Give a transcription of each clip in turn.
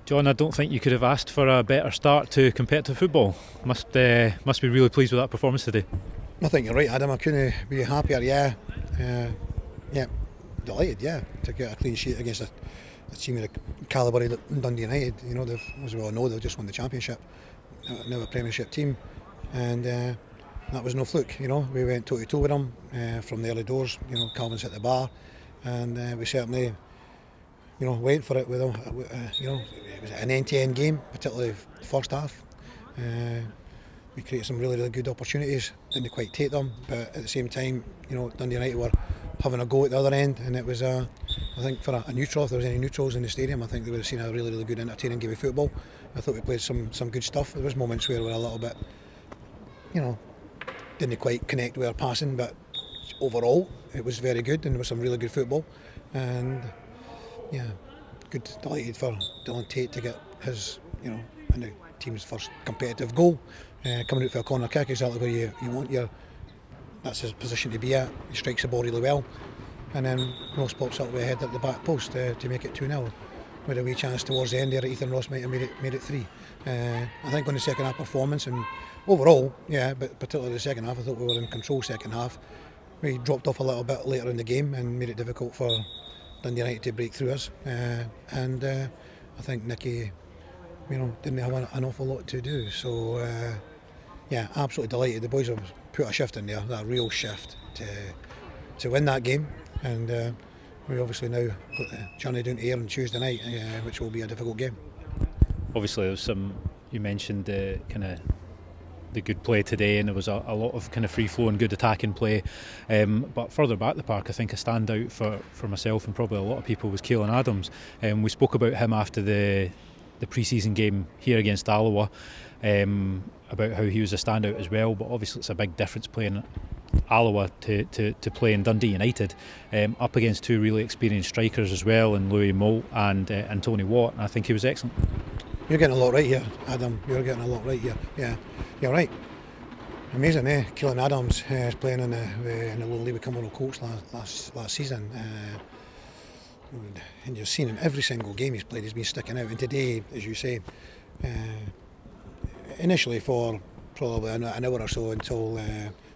John, I don't think you could have asked for a better start to competitive football. Must be really pleased with that performance today. I think you're right, Adam. I couldn't be happier. Delighted. To get a clean sheet against a team of the calibre of Dundee United. You know, as we all know, they've just won the championship, now a Premiership team, and that was no fluke. You know, we went toe to toe with them from the early doors. You know, Calvin's hit the bar, and we certainly, went for it with them. It was an end-to-end game, particularly the first half. We created some really, really good opportunities. Didn't quite take them, but at the same time, Dundee United were having a go at the other end, and it was I think for a neutral, if there was any neutrals in the stadium, I think they would have seen a really, really good, entertaining game of football. I thought we played some good stuff. There was moments where we were a little bit, didn't quite connect with our passing, but overall it was very good, and there was some really good football. And delighted for Dylan Tate to get his, in the team's first competitive goal, coming out for a corner kick, exactly where you want that's his position to be at. He strikes the ball really well, and then Ross pops up with a head at the back post to make it 2-0. With a wee chance towards the end there, Ethan Ross might have made it 3. I think on the second half performance, and overall, but particularly the second half, I thought we were in control second half. We dropped off a little bit later in the game and made it difficult for Dundee United to break through us, and I think Nicky, didn't have an awful lot to do. So absolutely delighted. The boys have put a shift in there, that real shift to win that game, and we obviously now got the journey down to Ayr on Tuesday night, which will be a difficult game. Obviously, there was some. You mentioned the good play today, and there was a lot of kind of free-flowing, good attacking play. But further back the park, I think a standout for myself and probably a lot of people was Keelan Adams. We spoke about him after the pre-season game here against Alloa, about how he was a standout as well. But obviously, it's a big difference playing Alloa to play in Dundee United, up against two really experienced strikers as well, in Louis Moult and Tony Watt. And I think he was excellent. You're getting a lot right here, Adam. You're getting a lot right here. Yeah, you're right. Amazing, Keelan Adams is playing in the lower league with Cumbernauld Colts last season. And you've seen in every single game he's played, he's been sticking out. And today, as you say, initially for probably an hour or so until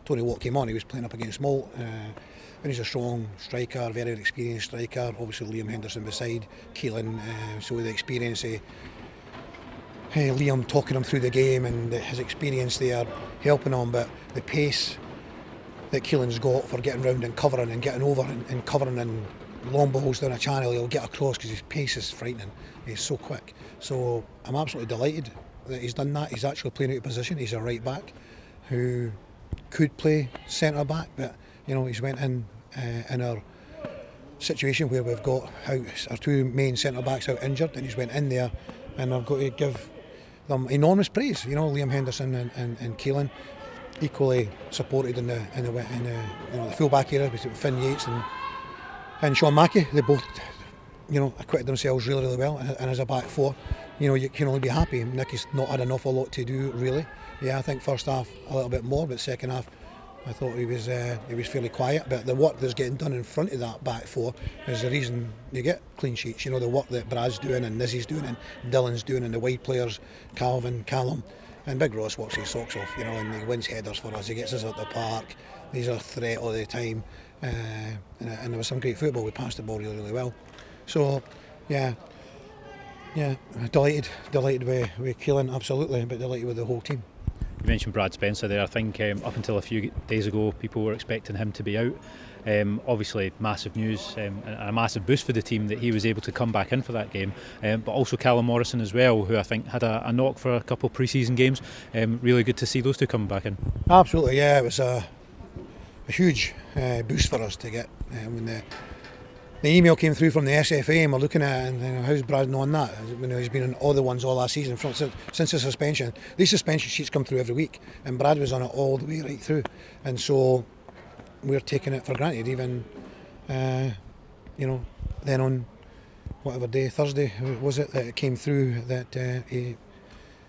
Tony Watt came on, he was playing up against Moult. And he's a strong striker, very experienced striker. Obviously Liam Henderson beside Keelan, so with the experience of Liam talking him through the game and his experience there helping him, but the pace that Keelan's got for getting round and covering and getting over and covering and long balls down a channel, he'll get across because his pace is frightening. He's so quick. So I'm absolutely delighted that he's done that. He's actually playing out of position. He's a right back who could play centre back, but he's went in our situation where we've got our two main centre backs out injured, and he's went in there, and I've got to give them enormous praise. Liam Henderson and Keelan equally supported in the full back area between Finn Yates and Sean Mackey. They both acquitted themselves really, really well, and as a back four, you can only be happy. Nicky's not had an awful lot to do really. I think first half a little bit more, but second half I thought he was fairly quiet. But the work that's getting done in front of that back four is the reason you get clean sheets. The work that Brad's doing and Nizzy's doing and Dylan's doing and the wide players, Calvin, Callum, and Big Ross works his socks off. And he wins headers for us. He gets us out the park. He's a threat all the time, and there was some great football. We passed the ball really, really well. So delighted with Keelan, absolutely, but delighted with the whole team. You mentioned Brad Spencer there. I think up until a few days ago people were expecting him to be out. Obviously massive news and a massive boost for the team that he was able to come back in for that game, but also Callum Morrison as well, who I think had a knock for a couple of pre-season games. Really good to see those two coming back in. Absolutely, it was a huge boost for us to get when the email came through from the SFA, and we're looking at it, and how's Brad known that? He's been on all the ones all last season since the suspension. These suspension sheets come through every week, and Brad was on it all the way right through, and so we're taking it for granted. Even then on whatever day, Thursday was it, that it came through that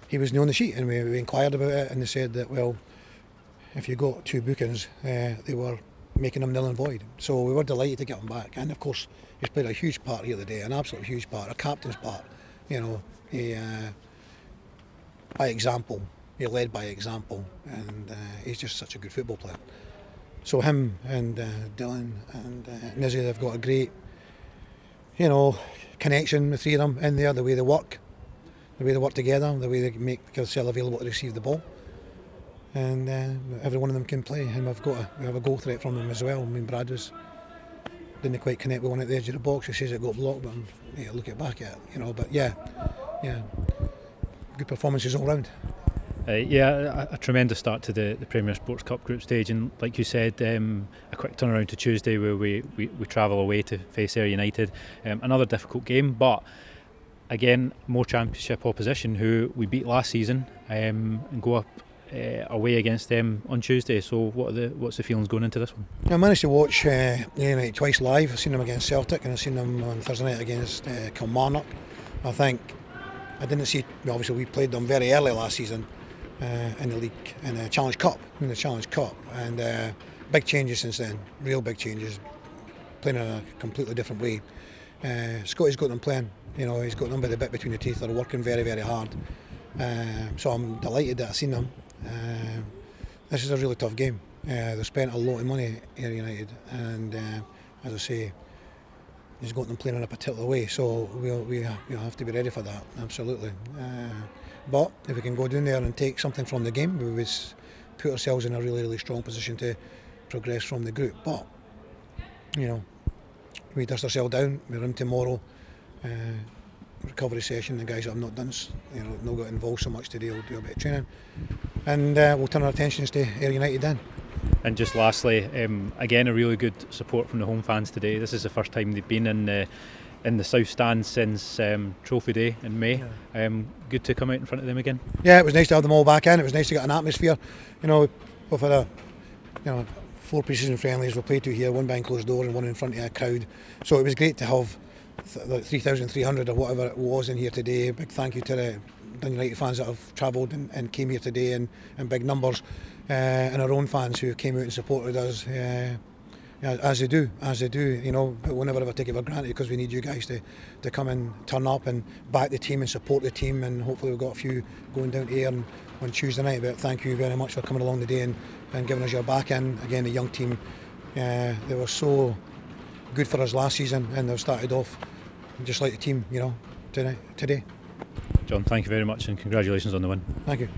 he was on the sheet, and we inquired about it, and they said that, well, if you got two bookings, they were making him nil and void. So we were delighted to get him back, and of course he's played a huge part here today, an absolute huge part, a captain's part, You know, by example. He led by example, and he's just such a good football player. So him and Dylan and Nizzy, they've got a great, connection, the three of them in there, the way they work together, the way they make themselves available to receive the ball. And every one of them can play, and we have a goal threat from them as well. I mean, Brad didn't quite connect with one at the edge of the box. He says it got blocked, but look it back at it, But yeah, good performances all round. A tremendous start to the Premier Sports Cup group stage, and like you said, a quick turnaround to Tuesday where we travel away to face Ayr United. Another difficult game, but again, more Championship opposition who we beat last season, and go up away against them on Tuesday. So what's the feelings going into this one? I managed to watch United twice live. I've seen them against Celtic and I've seen them on Thursday night against Kilmarnock. I think I didn't see. Obviously, we played them very early last season in the league, in the Challenge Cup, and big changes since then. Real big changes. Playing in a completely different way. Scotty's got them playing. He's got them by the bit between the teeth. They're working very, very hard. So I'm delighted that I've seen them. This is a really tough game. They've spent a lot of money, Ayr United, and as I say, he's got them playing in a particular way. So we have to be ready for that, absolutely. But if we can go down there and take something from the game, we would put ourselves in a really, really strong position to progress from the group. But we dust ourselves down. We're in tomorrow. Recovery session. The guys that have not done, not got involved so much today, will do a bit of training, and we'll turn our attentions to Ayr United then. And just lastly, again, a really good support from the home fans today. This is the first time they've been in the south stand since Trophy Day in May. Yeah. Good to come out in front of them again. Yeah, it was nice to have them all back in. It was nice to get an atmosphere. We've had 4 pre-season friendlies. We played 2 here, one behind closed door and one in front of a crowd. So it was great to have 3,300 or whatever it was in here today. Big thank you to the Dundee United fans that have travelled and came here today in big numbers, and our own fans who came out and supported us, as they do. But we'll never ever take it for granted, because we need you guys to come and turn up and back the team and support the team, and hopefully we've got a few going down to Ayr on Tuesday night. But thank you very much for coming along today and giving us your back in. Again, the young team, they were so good for us last season, and they've started off just like the team, today. John, thank you very much, and congratulations on the win. Thank you.